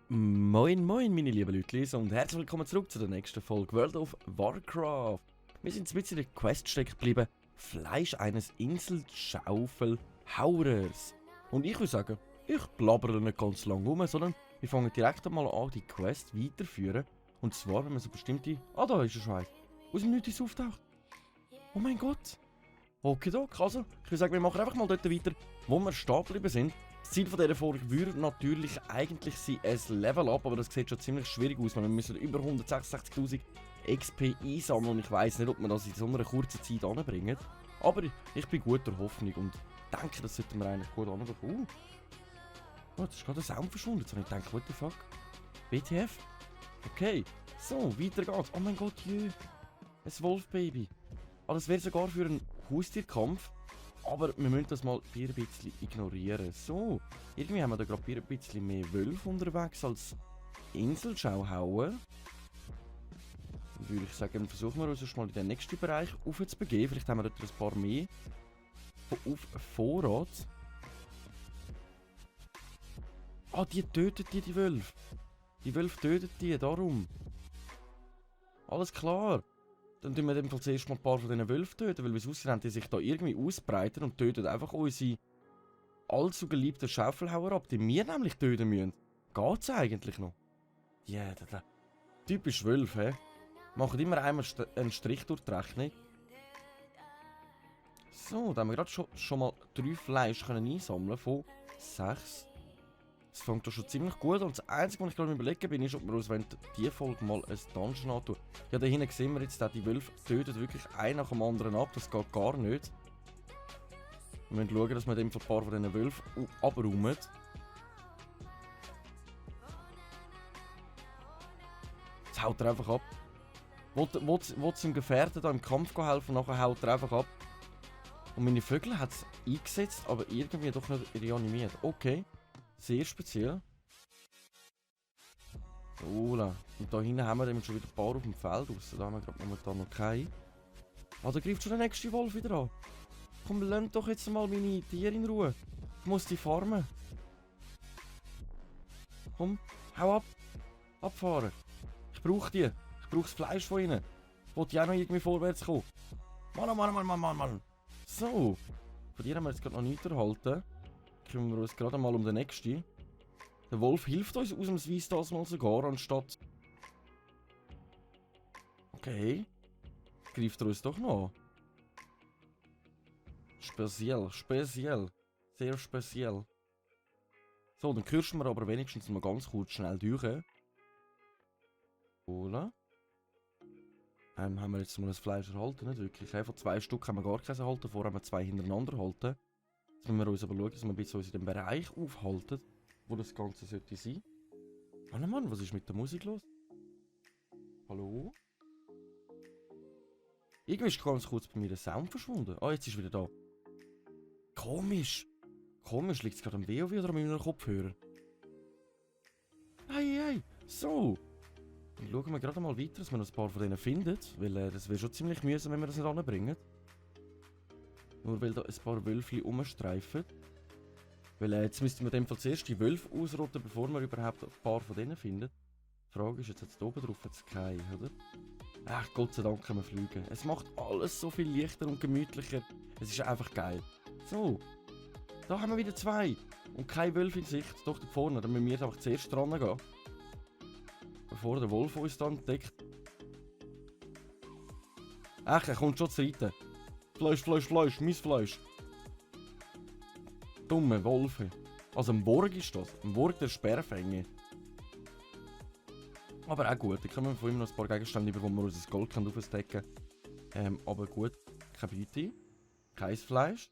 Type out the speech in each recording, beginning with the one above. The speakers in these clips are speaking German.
Moin moin meine lieben Leute und herzlich willkommen zurück zu der nächsten Folge World of Warcraft. Wir sind ein bisschen in der Quest stecken geblieben, Fleisch eines Inselschaufelhaurers. Und ich würde sagen, ich blabbere nicht ganz lang rum, sondern wir fangen direkt einmal an, die Quest weiterzuführen. Und zwar, wenn man so bestimmte... Ah, da ist er schon eins. Aus dem Nichts auftaucht. Oh mein Gott. Okidok, also, ich würde sagen, wir machen einfach mal dort weiter, wo wir stehen geblieben sind. Das Ziel von dieser Folge würde natürlich eigentlich sein, ein Level Up, aber das sieht schon ziemlich schwierig aus, weil wir müssen über 166.000 XP einsammeln und ich weiss nicht, ob wir das in so einer kurzen Zeit anbringen. Aber ich bin guter Hoffnung und denke, das sollten wir eigentlich gut anbekommen. Oh, jetzt ist gerade der Sound verschwunden, jetzt habe ich gedacht, what the fuck? WTF? Okay, so, weiter geht's. Oh mein Gott, jö. Ein Wolfbaby. Ah, das wäre sogar für einen Haustierkampf. Aber wir müssen das mal ein bisschen ignorieren. So, irgendwie haben wir da gerade ein bisschen mehr Wölfe unterwegs als Inselschauhauer. Dann würde ich sagen, versuchen wir uns erst mal in den nächsten Bereich aufzubegeben. Vielleicht haben wir dort ein paar mehr auf Vorrat. Ah, die töten die Wölfe. Die Wölfe töten die, darum. Alles klar. Dann tun wir in dem Fall zuerst mal ein paar von diesen Wölfen töten, weil wir es aussehen, haben die sich da irgendwie ausbreiten und töten einfach unsere allzu geliebten Schaufelhauer ab, die wir nämlich töten müssen. Geht's eigentlich noch? Ja, typisch Wölfe, hä? Machen immer einmal einen Strich durch die Rechnung. So, da haben wir gerade schon mal 3 Fleisch einsammeln von 6. Das fängt doch schon ziemlich gut an. Und das Einzige, was ich gerade überlegen bin, ist, ob wir uns diese Folge mal ein Dungeon antun. Ja, da hinten sehen wir jetzt, die Wölfe töten wirklich einen nach dem anderen ab. Das geht gar nicht. Wir müssen schauen, dass wir in dem Fall ein paar von diesen Wölfen abräumen. Jetzt haut er einfach ab. Will dem Gefährten da im Kampf helfen, nachher haut er einfach ab. Und meine Vögel hat es eingesetzt, aber irgendwie doch nicht reanimiert. Okay. Sehr speziell. Ola. Und da hinten haben wir dann schon wieder ein paar auf dem Feld raus. Da haben wir gerade momentan noch keinen. Ah, da greift schon der nächste Wolf wieder an. Komm, lasst doch jetzt mal meine Tiere in Ruhe. Ich muss die farmen. Komm, hau ab. Abfahren. Ich brauche die. Ich brauche das Fleisch von ihnen. Ich wollte ja auch noch irgendwie vorwärts kommen. Mann. So. Von dir haben wir jetzt gerade noch nichts erhalten. Kümmern wir uns gerade mal um den nächsten. Der Wolf hilft uns ausnahmsweise das mal sogar, anstatt... Okay. Greift er uns doch noch. Speziell. Sehr speziell. So, dann kürzen wir aber wenigstens mal ganz kurz schnell durch. Voilà. Haben wir jetzt mal das Fleisch erhalten? Nicht wirklich. Von 2 Stück haben wir gar keins erhalten, vorher haben wir 2 hintereinander erhalten. Jetzt müssen wir uns aber schauen, dass wir ein bisschen uns in dem Bereich aufhalten, wo das Ganze sollte sein. Oh Mann, was ist mit der Musik los? Hallo? Irgendwie ist ganz kurz bei mir der Sound verschwunden. Ah, jetzt ist er wieder da. Komisch. Liegt es gerade am WoW oder an meinem Kopfhörer? Hey. So. Dann schauen wir gerade mal weiter, dass wir noch ein paar von denen finden. Weil das wäre schon ziemlich mühsam, wenn wir das nicht anbringen. Nur weil da ein paar Wölfe rumstreifen. Weil jetzt müssten wir in dem Fall zuerst die Wölfe ausrotten, bevor wir überhaupt ein paar von denen finden. Die Frage ist jetzt oben drauf jetzt kein, oder? Ach, Gott sei Dank können wir fliegen. Es macht alles so viel leichter und gemütlicher. Es ist einfach geil. So. Da haben wir wieder 2. Und kein Wolf in Sicht. Doch da vorne. Dann müssen wir einfach zuerst dran gehen. Bevor der Wolf uns dann entdeckt. Ach, er kommt schon zu reiten. Fleisch, mein Fleisch. Dumme Wolfe. Also ein Borg ist das. Ein Borg der Sperrfänge. Aber auch gut, da können wir von ihm noch ein paar Gegenstände über, wo wir unser Gold aufstecken können. Aber gut, keine Beute. Kein Fleisch.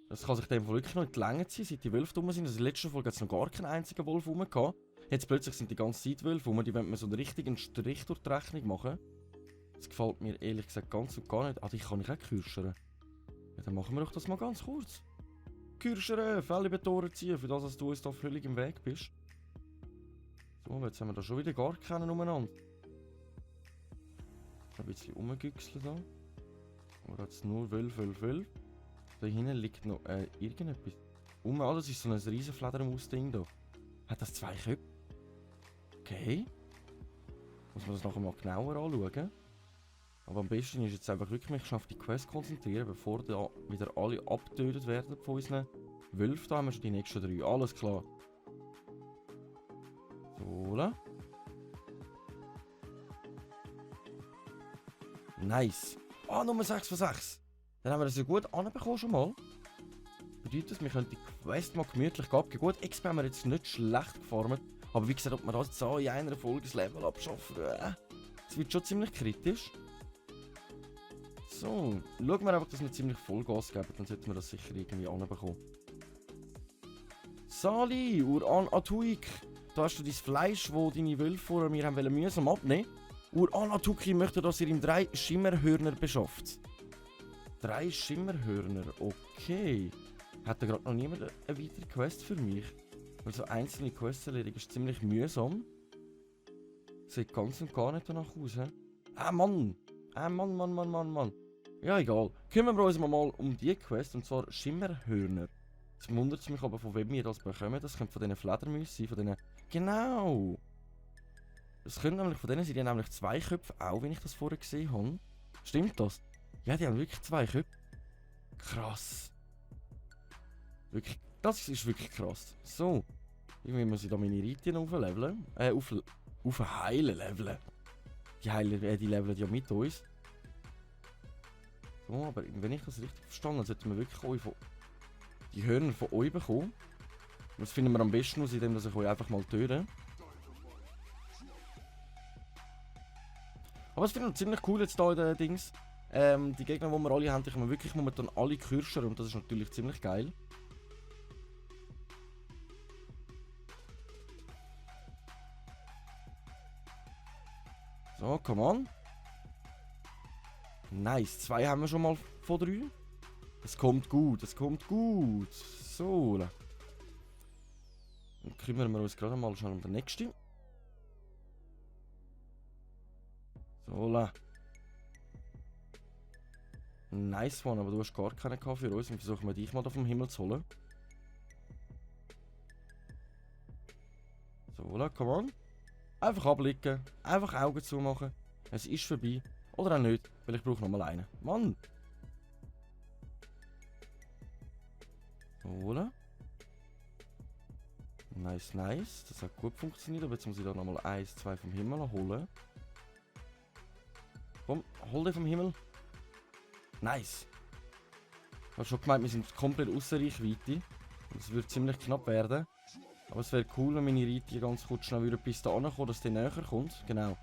Das kann sich dem wirklich noch in die Länge ziehen, seit die Wölfe dumm sind. Also in der letzten Folge hat es noch gar keinen einzigen Wolf rum gehabt. Jetzt plötzlich sind die ganze Zeit Wölfe rum, die wollen mir so einen richtigen Strich durch die Rechnung machen. Das gefällt mir ehrlich gesagt ganz und gar nicht. Ah, die kann ich auch kürschern. Ja, dann machen wir doch das mal ganz kurz. Kürschern, Fälle über die Tore ziehen, für das, dass du uns da völlig im Weg bist. So, jetzt haben wir da schon wieder gar keinen umeinander. ein bisschen rumgüchseln da. Oder hat es nur Wölf. Da hinten liegt noch irgendetwas. Das ist so ein riesen Fledermaus-Ding da. Hat das 2 Köpfe? Okay. Muss man das nachher mal genauer anschauen. Aber am besten ist jetzt einfach wirklich mich auf die Quest konzentrieren, bevor da wieder alle abgetötet werden von unseren Wölfen. Da haben wir schon die nächsten 3. Alles klar. So. Nice. Nummer 6 von 6. Dann haben wir das ja gut anbekommen schon mal. Bedeutet das, wir können die Quest mal gemütlich abgeben. Gut, XP haben wir jetzt nicht schlecht gefarmt. Aber wie gesagt, ob wir das jetzt in einer Folge das Level abschaffen, das wird schon ziemlich kritisch. So, schauen wir einfach, dass wir ziemlich Vollgas geben, dann sollten wir das sicher irgendwie anbekommen. Sali, Uran Atuik, da hast du dein Fleisch, das deine Wölfe vor mir haben mühsam abnehmen. Uran Atuki möchte, dass ihr ihm 3 Schimmerhörner beschafft. 3 Schimmerhörner, okay. Hat da gerade noch niemand eine weitere Quest für mich? Weil so einzelne Quests erledigen ist ziemlich mühsam. Sieht ganz und gar nicht danach aus, hä? Mann! Mann. Ja, egal. Kümmern wir uns mal um die Quest, und zwar Schimmerhörner. Jetzt wundert es mich aber, von wem wir das bekommen. Das könnte von diesen Fledermäusen sein, von diesen... Genau! Das könnte nämlich von denen sein, die haben nämlich 2 Köpfe, auch wenn ich das vorher gesehen habe. Stimmt das? Ja, die haben wirklich 2 Köpfe. Krass. Wirklich, das ist wirklich krass. So. Irgendwie muss ich da meine Reitien aufleveln. Aufheilen leveln. Die leveln ja mit uns. So, aber wenn ich das richtig verstanden habe, sollten wir wirklich die Hörner von euch bekommen. Das finden wir am besten aus, indem ich euch einfach mal töte. Aber es finde ich ziemlich cool jetzt hier in den Dings. Die Gegner, die wir alle haben, die haben wirklich momentan alle Kirscher und das ist natürlich ziemlich geil. So, come on. Nice, 2 haben wir schon mal von 3. Es kommt gut, So. Dann kümmern wir uns gerade mal schon um den nächsten. So. Nice one, aber du hast gar keinen für uns. Und versuchen wir dich mal da vom Himmel zu holen. So, come on. Einfach abblicken, einfach Augen zumachen. Es ist vorbei. Oder auch nicht, weil ich brauche nochmal einen. Mann! So. Nice. Das hat gut funktioniert, aber jetzt muss ich da nochmal 1, 2 vom Himmel holen. Komm, hol den vom Himmel. Nice. Ich habe schon gemeint, wir sind komplett außer Reichweite. Es wird ziemlich knapp werden. Aber es wäre cool, wenn meine Reite ganz kurz schnell bis da ankommen, dass der näher kommt. Genau.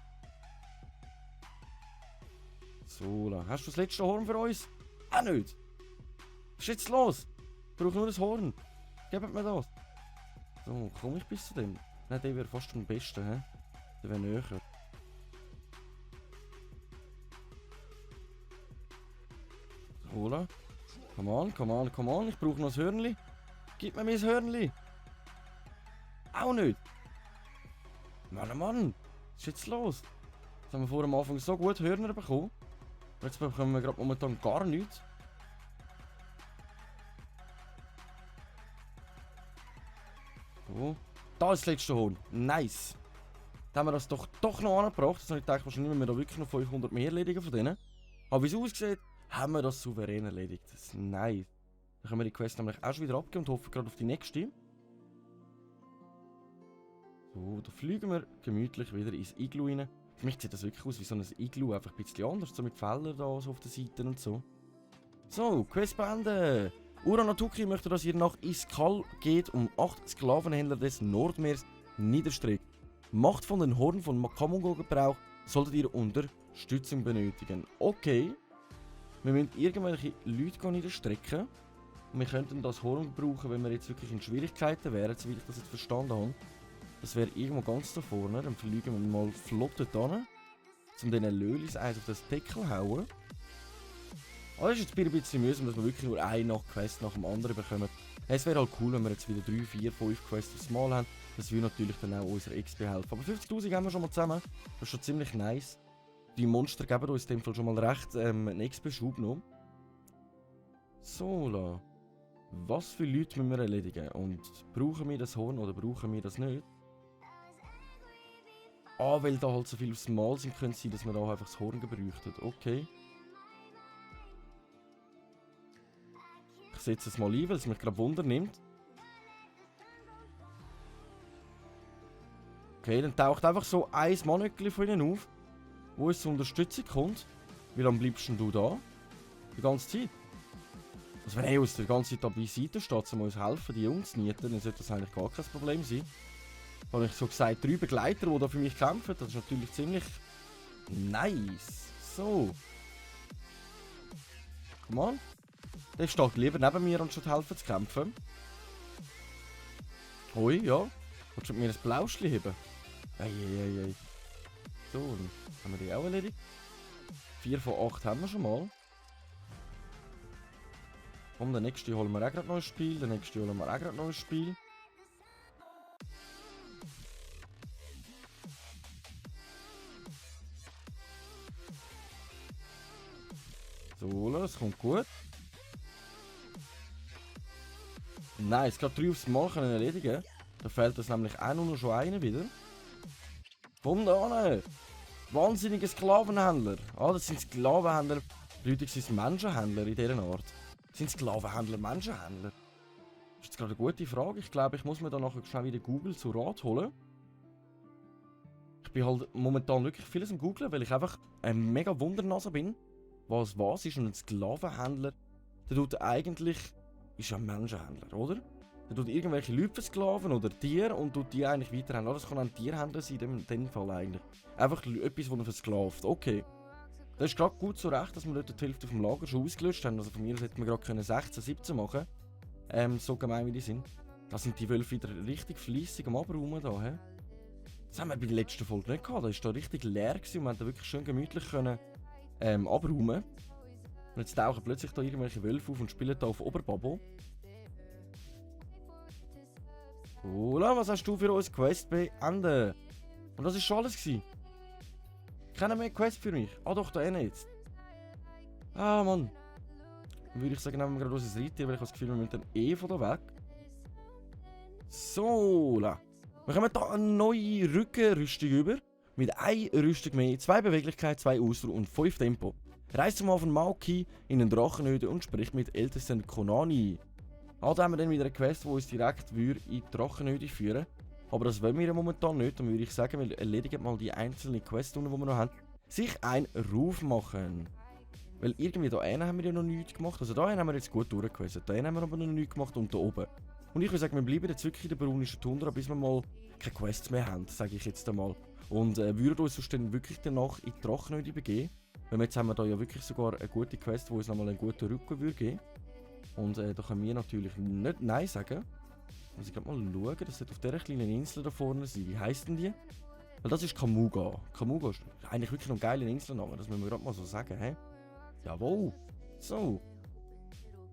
So, hast du das letzte Horn für uns? Auch nicht. Was ist jetzt los? Ich brauche nur ein Horn. Gebt mir das. So, komme ich bis zu dem? Nein, der wäre fast am besten, hä? Der wäre näher. So, come on. Ich brauche noch ein Hörnli. Gib mir mein Hörnli. Auch nicht. Mann. Was ist jetzt los? Jetzt haben wir vor am Anfang so gut Hörner bekommen. Und jetzt bekommen wir gerade momentan gar nichts. So. Da ist das letzte Horn. Nice. Dann haben wir das doch noch angebracht. Jetzt habe ich gedacht, wahrscheinlich müssen wir da wirklich noch 500 mehr erledigen von denen. Aber wie es aussieht, haben wir das souverän erledigt. Das ist nice. Dann können wir die Quest nämlich auch schon wieder abgeben und hoffen gerade auf die nächste. So, da fliegen wir gemütlich wieder ins Iglu rein. Für mich sieht das wirklich aus wie so ein Iglu, einfach ein bisschen anders, so mit Fellern da so auf den Seiten und so. So, Quest beenden! Uran Atuki möchte, dass ihr nach Iskal geht, um 8 Sklavenhändler des Nordmeers niederstreckt. Macht von den Horn von Makamungo Gebrauch, solltet ihr Unterstützung benötigen. Okay. Wir müssen irgendwelche Leute niederstrecken. Und wir könnten das Horn brauchen, wenn wir jetzt wirklich in Schwierigkeiten wären, so wie ich das jetzt verstanden habe. Das wäre irgendwo ganz da vorne. Dann fliegen wir mal flott dort hin, um diesen Lölis eins auf das Deckel hauen. Aber das ist jetzt ein bisschen mühsam, dass wir wirklich nur eine Quest nach dem anderen bekommen. Es wäre halt cool, wenn wir jetzt wieder 3, 4, 5 Quests aufs Mal haben. Das würde natürlich dann auch unserer XP helfen. Aber 50'000 haben wir schon mal zusammen. Das ist schon ziemlich nice. Die Monster geben uns in dem Fall schon mal recht einen XP-Schub noch. So, la. Was für Leute müssen wir erledigen? Und brauchen wir das Horn oder brauchen wir das nicht? Ah, weil da halt so viel aufs Mal sind, könnte es sein, dass wir da einfach das Horn bräuchten. Okay. Ich setze es mal ein, weil es mich gerade Wunder nimmt. Okay, dann taucht einfach so ein Mannöckchen von ihnen auf, wo es zur Unterstützung kommt. Wie lange bleibst denn du da? Die ganze Zeit? Also wenn er aus der ganzen Zeit da beiseite steht, um uns helfen, die Jungs zu nieten, dann sollte das eigentlich gar kein Problem sein. Da habe ich so gesagt, 3 Begleiter, die da für mich kämpfen, das ist natürlich ziemlich nice. So. Komm on. Der steht lieber neben mir, anstatt helfen zu kämpfen. Hoi, ja. Willst du mit mir ein Blauschli heben? Eieiei. So, dann haben wir die auch erledigt. 4 von 8 haben wir schon mal. Und der nächste holen wir auch gerade neues Spiel. Der nächste holen wir auch gerade neues Spiel. So, das kommt gut. Nice, gerade 3 aufs Mal können erledigen. Da fehlt uns nämlich auch nur noch schon einer wieder. Von da an. Wahnsinnige Sklavenhändler. Ah, das sind Sklavenhändler. Leute sind Menschenhändler in dieser Art. Sind Sklavenhändler Menschenhändler? Das ist jetzt gerade eine gute Frage. Ich glaube, ich muss mir da nachher schnell wieder Google zu Rat holen. Ich bin halt momentan wirklich vieles am Googlen, weil ich einfach ein mega Wundernase bin. Was ist ein Sklavenhändler? Der tut eigentlich... ist ein Menschenhändler, oder? Der tut irgendwelche Leute versklaven oder Tiere und tut die eigentlich weiterhändler. Das kann auch ein Tierhändler sein, in dem Fall eigentlich. Einfach etwas, das er versklavt. Okay. Das ist gerade gut so recht, dass wir dort die Hälfte vom Lager schon ausgelöscht haben. Also von mir aus hätten wir gerade 16, 17 machen können. So gemein wie die sind. Da sind die Wölfe wieder richtig fleissig am Abräumen da, hä? Das haben wir bei der letzten Folge nicht gehabt. Da war da richtig leer gewesen und wir haben da wirklich schön gemütlich können, abräumen. Und jetzt tauchen plötzlich da irgendwelche Wölfe auf und spielen da auf Oberbabo. Ola, was hast du für uns Quest beenden? Und das ist schon alles gewesen. Keine mehr Quest für mich. Ah doch, da jetzt. Ah, Mann. Dann würde ich sagen, nehmen wir gerade unser Reittier, weil ich habe das Gefühl, wir müssen dann eh von da weg. So, la. Wir kommen hier eine neue Rückenrüstung über. Mit 1 Rüstung mehr, 2 Beweglichkeit, 2 Ausdauer und 5 Tempo. Reist mal von Maoki in den Drachenhöhle und spricht mit ältesten Konani. Also haben wir dann wieder eine Quest, die uns direkt in die Drachenhöhle führen. Aber das wollen wir ja momentan nicht. Dann würde ich sagen, wir erledigen mal die einzelnen Quests, die wir noch haben. Sich einen Ruf machen. Weil irgendwie da hinten haben wir ja noch nichts gemacht. Also da haben wir jetzt gut durchgequestet. Da haben wir aber noch nichts gemacht und da oben. Und ich würde sagen, wir bleiben jetzt wirklich in der brunischen Tundra, bis wir mal keine Quests mehr haben, sage ich jetzt einmal. Und würden uns sonst dann wirklich danach in die Drachenhöhle begeben. Weil jetzt haben wir da ja wirklich sogar eine gute Quest, die uns nochmal einen guten Rücken würde geben. Und da können wir natürlich nicht Nein sagen. Muss ich gerade mal schauen, das sollte auf dieser kleinen Insel da vorne sein. Wie heisst denn die? Weil das ist Kamuga. Kamuga ist eigentlich wirklich noch ein geiler Inselname, das müssen wir gerade mal so sagen, hä? Jawohl. So.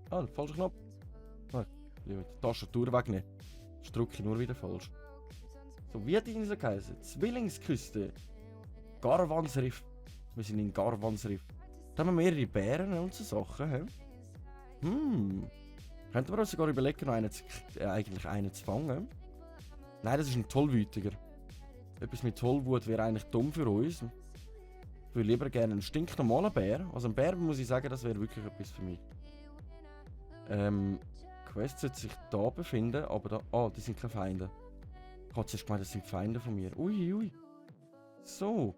Ah, falscher Knopf. Ah, die Tastatur wegnehmen. Das drücke ich nur wieder falsch. So, wie hat die Insel geheißen? Zwillingsküste. Garwansriff. Wir sind in Garwansriff. Da haben wir mehrere Bären und so Sachen, hä? Könnten wir uns sogar überlegen, noch eigentlich einen zu fangen? Nein, das ist ein Tollwütiger. Etwas mit Tollwut wäre eigentlich dumm für uns. Ich würde lieber gerne einen stinknormalen Bär. Also ein Bär, muss ich sagen, das wäre wirklich etwas für mich. Quest sollte sich da befinden, aber da... Ah, die sind keine Feinde. Ich habe zuerst gemeint, das sind Feinde von mir. Ui. So.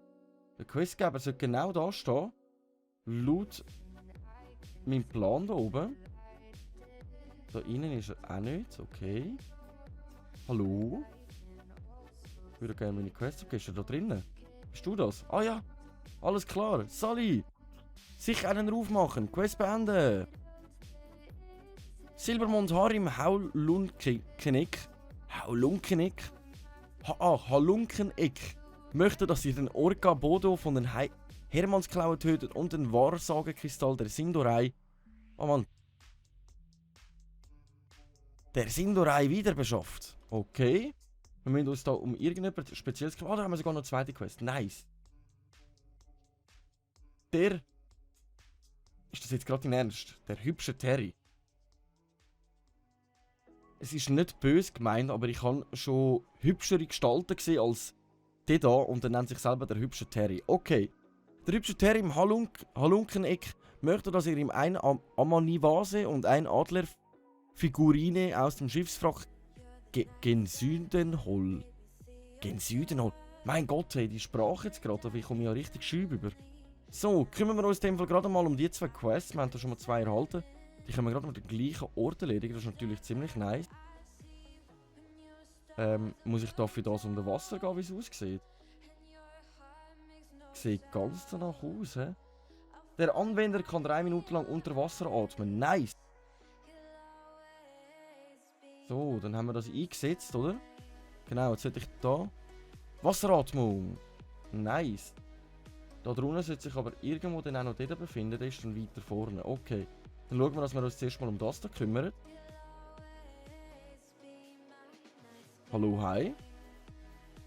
Der Questgeber sollte genau da stehen. Laut meinem Plan da oben. Da innen ist er auch nicht, okay. Hallo? Ich würde gerne meine Quest abgeben. Ist er da drinnen? Bist du das? Ah ja! Alles klar! Sally! Sich einen Ruf machen! Quest beenden! Silbermond Harim Halunkeneck. Halunkeneck möchte, dass ihr den Orca Bodo von den Hermannsklauen tötet und den Wahrsagekristall der Sindorei. Oh Mann. Der Sindorei wieder beschafft. Okay. Wir müssen uns da um irgendetwas Spezielles kümmern. Ah, da haben wir sogar noch eine zweite Quest. Nice. Ist das jetzt gerade in Ernst? Der hübsche Terry. Es ist nicht böse gemeint, aber ich habe schon hübschere Gestalten gesehen als die da und er nennt sich selber der hübsche Terry. Okay. Der hübsche Terry im Halunkeneck möchte, dass ihr ihm ein Amani-Vase und ein Adlerfigurine aus dem Schiffswrack gen Süden holt. Gen Süden holt. Mein Gott, hey, die Sprache jetzt gerade, aber ich komme ja richtig schüb über. So, kümmern wir uns in dem Fall gerade mal um die 2 Quests. Wir haben da schon mal 2 erhalten. Die können wir gerade mal den gleichen Ort erledigen. Das ist natürlich ziemlich nice. Muss ich dafür das unter Wasser gehen, wie es aussieht? Sieht ganz danach aus, hä? Der Anwender kann 3 Minuten lang unter Wasser atmen. Nice! So, dann haben wir das eingesetzt, oder? Genau, jetzt sollte ich da... Wasseratmung! Nice! Da drunten sollte sich aber irgendwo dann auch noch dort befinden, der ist dann weiter vorne. Okay. Dann schauen wir, dass wir uns zuerst mal um das da kümmern. Hallo, hi.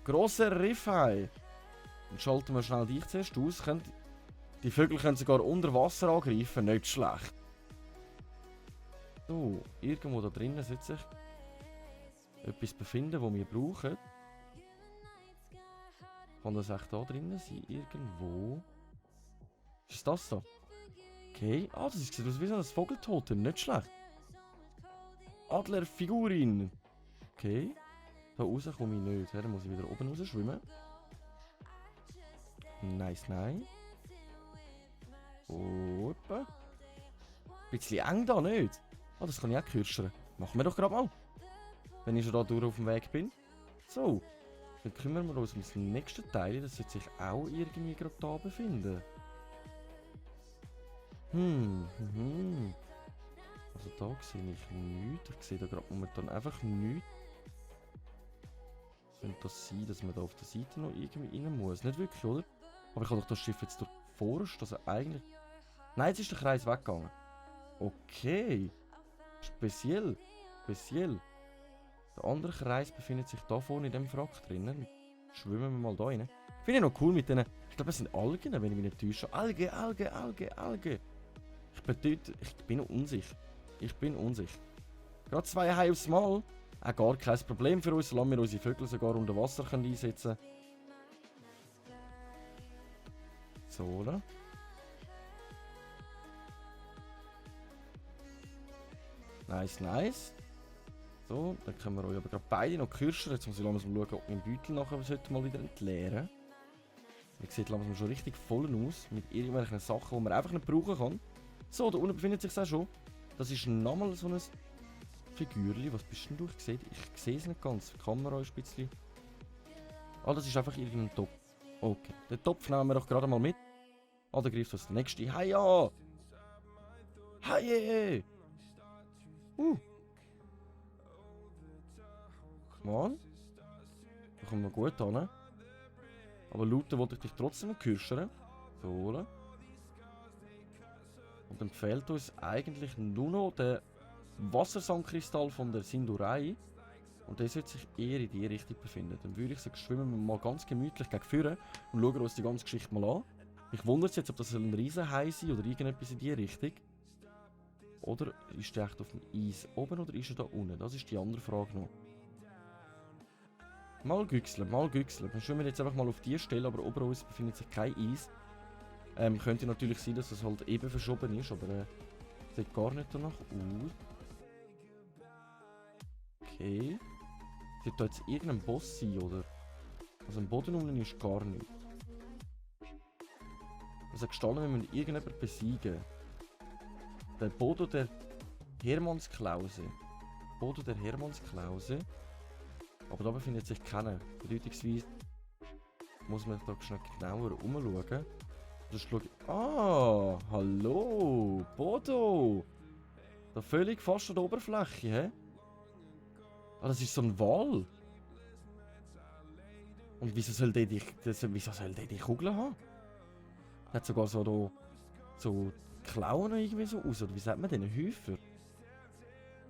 Grosser Riffhai. Dann schalten wir schnell dich zuerst aus. Die Vögel können sogar unter Wasser angreifen, nicht schlecht. So, irgendwo da drinnen sollte sich etwas befinden, das wir brauchen. Kann das echt da drinnen sein? Irgendwo? Ist das da? Okay. Ah, das sieht aus wie so ein Vogeltotem. Nicht schlecht. Adlerfigurin. Okay. Da raus komme ich nicht. Dann muss ich wieder oben raus schwimmen. Nice, nice. Opa. Bisschen eng da, nicht? Ah, das kann ich auch kürzen. Machen wir doch gerade mal. Wenn ich schon da durch auf dem Weg bin. So. Dann kümmern wir uns um das nächste Teil. Das sollte sich auch irgendwie gerade da befinden. Also da sehe ich nichts. Ich sehe da gerade momentan einfach nichts. Könnte das sein, dass man da auf der Seite noch irgendwie rein muss? Nicht wirklich, oder? Aber ich habe doch das Schiff jetzt durch Forst, also eigentlich... Nein, jetzt ist der Kreis weggegangen. Okay. Speziell. Speziell. Der andere Kreis befindet sich da vorne in dem Wrack drinnen. Schwimmen wir mal da rein. Finde ich noch cool mit denen... Ich glaube, es sind Algen, wenn ich mich nicht täusche. Algen, Algen, Algen, Algen. Ich bin unsicher. Ich bin unsicher. Gerade 2 Haie aufs Mal. Auch gar kein Problem für uns, solange wir unsere Vögel sogar unter Wasser einsetzen können. So, oder? Nice, nice. So, dann können wir euch aber gerade beide noch kürzen. Jetzt muss ich langsam schauen, ob mein Beutel nachher mal wieder entleeren. Ihr seht langsam schon richtig voll aus. Mit irgendwelchen Sachen, die man einfach nicht brauchen kann. So, da unten befindet sich auch schon. Das ist nochmal so ein Figürchen. Was bist denn du? Ich sehe es nicht ganz. Die Kamera ist ein bisschen... Ah, das ist einfach irgendein Topf. Okay, den Topf nehmen wir doch gerade mal mit. Ah, da greift uns der nächste Hai an. Haie! Mann. Da kommen wir gut an. Aber looten wollte ich dich trotzdem noch kürzen. So, oder? Und dann fehlt uns eigentlich nur noch der Wassersandkristall von der Sindurei. Und der sollte sich eher in die Richtung befinden. Dann würde ich sagen, schwimmen wir mal ganz gemütlich gegen vorne und schauen uns die ganze Geschichte mal an. Mich wundert es jetzt, ob das ein Riesenhai sein oder irgendetwas in die Richtung. Oder ist der echt auf dem Eis oben oder ist er da unten? Das ist die andere Frage noch. Mal güchseln, mal güchseln. Dann schwimmen wir jetzt einfach mal auf die Stelle, aber oben uns befindet sich kein Eis. Könnte natürlich sein, dass es halt eben verschoben ist, aber sieht gar nicht danach aus. Okay. Sollte da jetzt irgendein Boss sein, oder? Also am Boden unten ist gar nichts. Also gestanden, wir müssen irgendjemanden besiegen. Der Bodo der Hermannsklause. Bodo der Hermannsklause. Aber da befindet sich keiner. Bedeutungsweise muss man da schnell genauer umschauen. Ah, hallo, Bodo. Da völlig fast an der Oberfläche, hä? Ah, das ist so ein Wal. Und wieso soll der die Kugeln haben? Der hat sogar so Klauen irgendwie so aus. Oder wie sagt man denn? Häufer?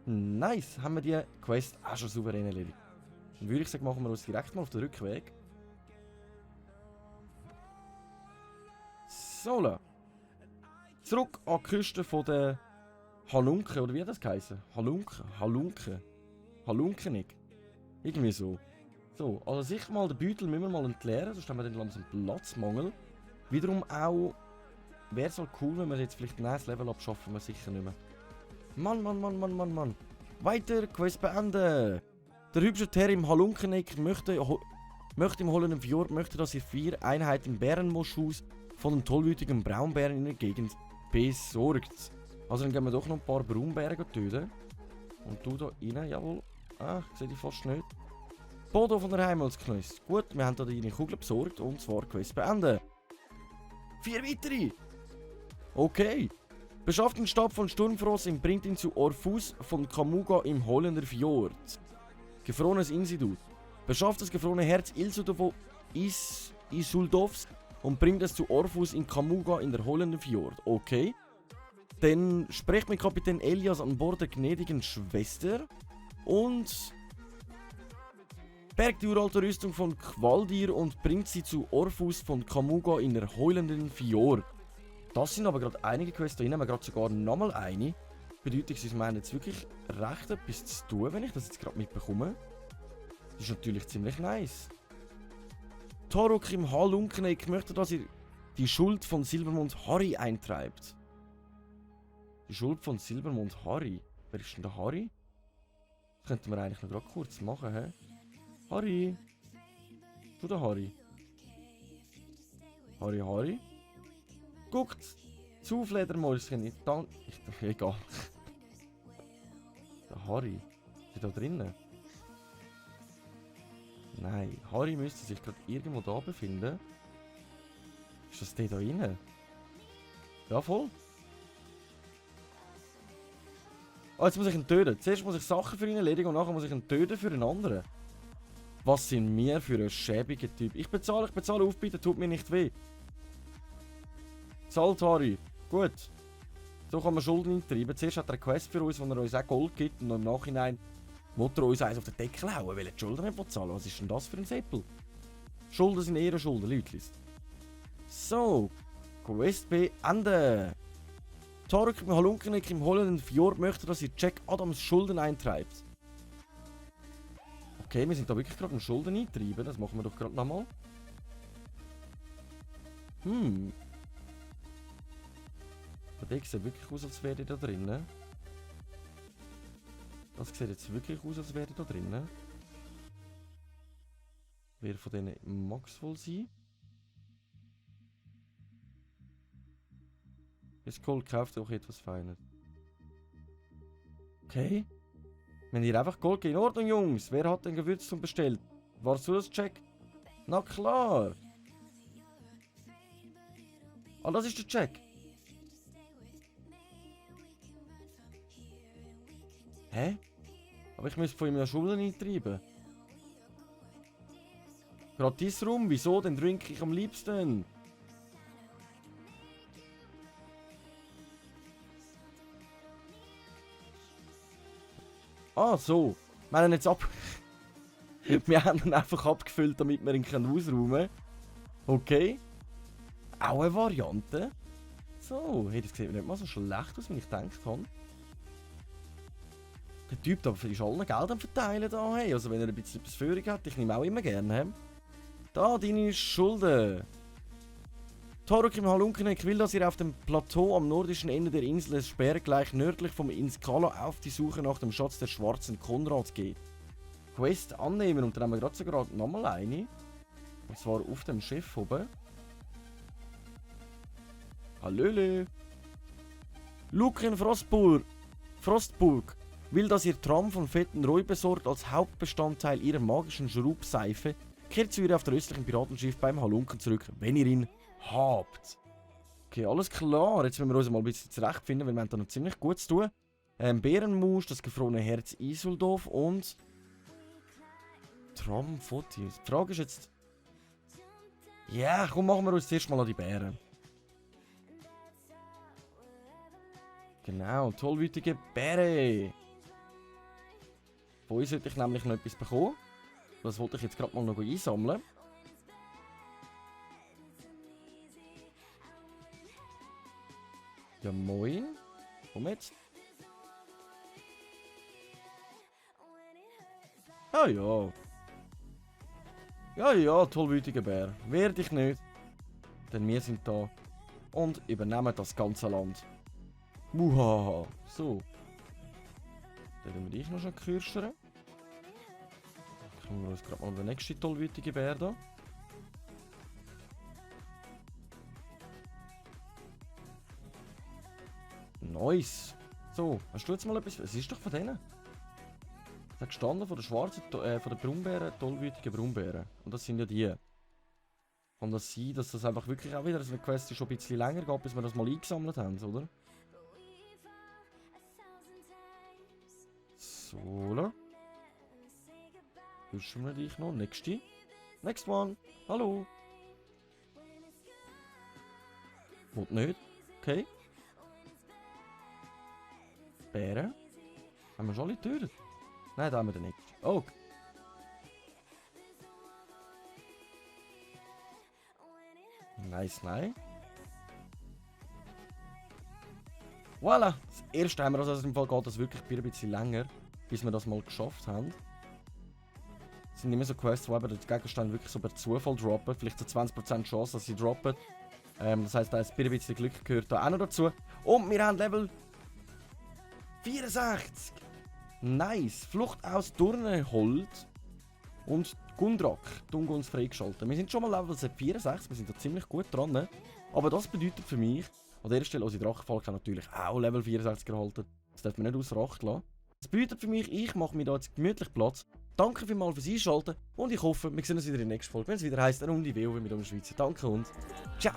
Nice, haben wir die Quest auch schon souverän erledigt. Dann würde ich sagen, machen wir uns direkt mal auf den Rückweg. So. Zurück an die Küste von der Halunken, oder wie hat das geheißen? Halunkenig. Irgendwie so. So, also sicher mal den Beutel müssen wir mal entleeren, sonst haben wir dann langsam Platzmangel. Wiederum auch, wäre es halt cool, wenn wir jetzt vielleicht ein neues Level abschaffen, wir sicher nicht mehr. Mann. Weiter, Quest beenden. Der hübsche Herr im Halunkeneck möchte im Hollenden Fjord, dass ihr 4 Einheiten Bärenmoschus von den tollwütigen Braunbären in der Gegend besorgt. Also dann gehen wir doch noch ein paar Braunbären töten. Und du da rein, jawohl. Ah, ich sehe die fast nicht. Bodo von der Heimatsknöss. Gut, wir haben da deine Kugel besorgt und zwar Quest beenden. 4 weitere! Okay. Beschafft den Stab von Sturmfrost und bringt ihn zu Orfus von Kamuga im Holländer Fjord. Gefrorenes Insidut. Beschafft das gefrorene Herz Isuldovs und bringt es zu Orfus in Kamuga in der Holländer Fjord. Okay. Dann sprecht mit Kapitän Elias an Bord der gnädigen Schwester und bergt die uralte Rüstung von Qualdir und bringt sie zu Orfus von Kamuga in der Heulenden Fjord. Das sind aber gerade einige Quests, da haben wir gerade sogar nochmal eine. Bedeutet, sie meinen jetzt wirklich recht etwas zu tun, wenn ich das jetzt gerade mitbekomme. Das ist natürlich ziemlich nice. Toruk im Halunkeneck möchte, dass ihr die Schuld von Silbermond Harry eintreibt. Die Schuld von Silbermond Harry? Wer ist denn der Harry? Das könnten wir eigentlich noch gerade kurz machen, hä? Harry! Du der Harry? Harry? Guckt! Zu Fledermäuschen! Egal. Der Harry? Ist er da drinnen? Nein, Harry müsste sich gerade irgendwo da befinden. Ist das der da rein? Ja, voll. Ah, jetzt muss ich ihn töten. Zuerst muss ich Sachen für ihn erledigen und nachher muss ich ihn töten für einen anderen. Was sind wir für ein schäbiger Typ? Ich bezahle auf, bitte, tut mir nicht weh. Zahlt, Harry. Gut. So kann man Schulden eintreiben. Zuerst hat er eine Quest für uns, wo er uns auch Gold gibt und im Nachhinein will er uns eins auf den Deckel hauen, weil er die Schulden nicht zahlen. Was ist denn das für ein Seppel? Schulden sind eher Schulden, Leute. So. Quest beenden. Tarek im Halunkeneck im Holländer Fjord möchte, dass ihr Jack Adams Schulden eintreibt. Okay, wir sind da wirklich gerade am Schulden eintreiben. Das machen wir doch gerade nochmal. Das sieht wirklich aus, als wäre da drinnen. Das sieht jetzt wirklich aus, als wäre da drinnen. Wer von denen mag es wohl sein? Jetzt Gold kauft auch etwas Feines. Okay. Wenn ihr einfach Gold geht. In Ordnung, Jungs. Wer hat denn Gewürz zum Bestellen? Warst du das, Jack? Na klar. Ah, das ist der Jack. Hä? Aber ich müsste von ihm ja Schulden eintreiben. Gratis rum, wieso? Den trinke ich am liebsten. Ah, so. Wir haben jetzt wir haben ihn einfach abgefüllt, damit wir ihn ausräumen können. Okay. Auch eine Variante. So, hey, das sieht nicht mal so schlecht aus, wie ich gedacht habe. Der Typ da ist allen Geld am Verteilen da, hey. Also wenn er ein bisschen etwas Führung hat, ich nehme auch immer gerne. Da, deine Schulden. Taruk im Halunkeneck will, dass ihr auf dem Plateau am nordischen Ende der Insel Sperr gleich nördlich vom Inskala auf die Suche nach dem Schatz des schwarzen Konrad geht. Quest annehmen und dann haben wir gerade sogar nochmal eine. Und zwar auf dem Schiff oben. Hallöle. Luken Frostburg will, dass ihr Tram von fetten Roy besorgt als Hauptbestandteil ihrer magischen Schrubseife. Kehrt zu ihr auf der östlichen Piratenschiff beim Halunken zurück, wenn ihr ihn habt. Okay, alles klar. Jetzt müssen wir uns mal ein bisschen zurechtfinden, weil wir haben da noch ziemlich gut zu tun. Bärenmusch, das gefrorene Herz Isuldov und Tramfotis. Die Frage ist jetzt... Ja, komm, machen wir uns zuerst mal an die Bären. Genau, tollwütige Bären. Von uns sollte ich nämlich noch etwas bekommen. Das wollte ich jetzt gerade mal noch einsammeln. Ja, moin. Komm jetzt. Ah ja. Ja, ja, tollwütiger Bär. Wehr dich nicht. Denn wir sind da und übernehmen das ganze Land. Muhaha. So. Dann werden wir dich noch schon kürschern. Kriegen wir uns gerade mal den nächsten tollwütigen Bär da. Nice. So, hast du jetzt mal etwas... Es ist doch von denen. Es hat gestanden von der schwarzen, von den Braunbären, tollwütigen Braunbären. Und das sind ja die. Kann das sein, dass das einfach wirklich auch wieder eine Quest ist, schon ein bisschen länger geht, bis wir das mal eingesammelt haben, oder? So, Hörst wir dich noch? Nächste. Next one. Hallo. Und nicht. Okay. Bären. Haben wir schon alle getötet? Nein, da haben wir den nicht. Oh. Nice, nein. Voilà. Das erste haben wir, also im Fall geht das wirklich ein bisschen länger, bis wir das mal geschafft haben. Es sind immer so Quests, wo eben der Gegenstand wirklich so per Zufall droppen. Vielleicht so 20% Chance, dass sie droppen. Das heisst, da ist ein bisschen Glück gehört da auch noch dazu. Und wir haben Level 64. Nice. Flucht aus Turnenholz und Gundrak. Dunguns freigeschaltet. Wir sind schon mal Level 64, wir sind da ziemlich gut dran. Ne? Aber das bedeutet für mich, an dieser Stelle, unsere Drachenfalke natürlich auch Level 64 erhalten. Das darf man nicht außer Acht lassen. Das bedeutet für mich, ich mache mir da jetzt gemütlich Platz. Danke vielmals fürs Einschalten und ich hoffe, wir sehen uns wieder in der nächsten Folge, wenn es wieder heisst, eine Runde WoW mit uns Schweizer. Danke und ciao!